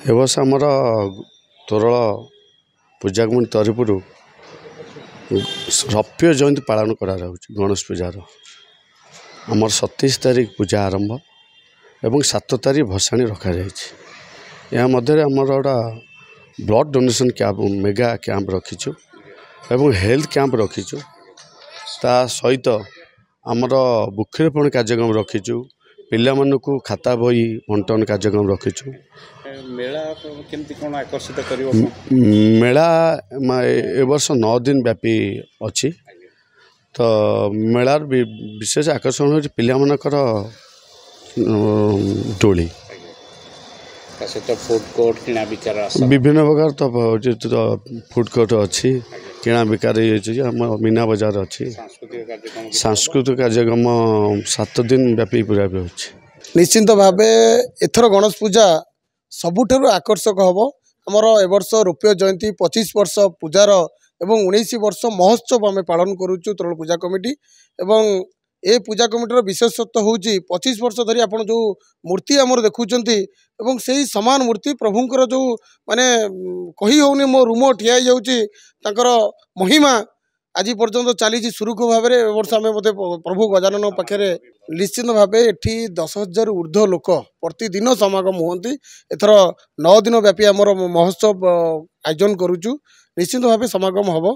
ए वर्ष आमर तोरल पूजा कमिटी तरफ रौप्य जयंती पालन करा गणेश पूजार आमर 27 तारीख पूजा आरंभ एवं 7 तारीख भसाणी रखा या मध्य आमर गोटा blood donation camp mega camp रखीचु एवं हेल्थ कैंप रखीचु ता सहित आमर वृक्षरोपण कार्यक्रम रखीचु पिला मानकु खाता बही बंटन कार्यक्रम रखीचु। मेला केमती कोन आकर्षित करिवो मेला ए वर्ष 9 दिन व्यापी अछि तो मेलार विशेष आकर्षण होछि पिला मानकर डोली तो फूड कोर्ट किना बिकार विभिन्न प्रकार तो फूड कोर्ट अच्छी किना बिकार मीना बजार अच्छी सांस्कृतिक कार्यक्रम 7 दिन व्यापी पूरा भी होछि। निश्चिंत भावे एथर गणेश पूजा सबुठारु आकर्षक हम आमर ए वर्ष रौप्य जयंती 25 वर्ष पूजार एवं 19 वर्ष महोत्सव आम पालन करुचु तोरल पूजा कमिटी एवं ए पूजा कमिटर विशेषत्व हूँ 25 वर्ष धरी आप जो मूर्ति आमर देखुंट एवं से ही समान मूर्ति प्रभुंर जो माने कही होनी मो रूम ठिया जाकर महिमा आज पर्यंत चली सुरुख भाव में वर्ष आम मत प्रभु गजानन पाखे निश्चित भाव ये 10,000 ऊर्ध्व लोक प्रतिदिन समागम होती एथर 9 दिन व्यापी आमर महोत्सव आयोजन करुचु निश्चित भाव समागम हम।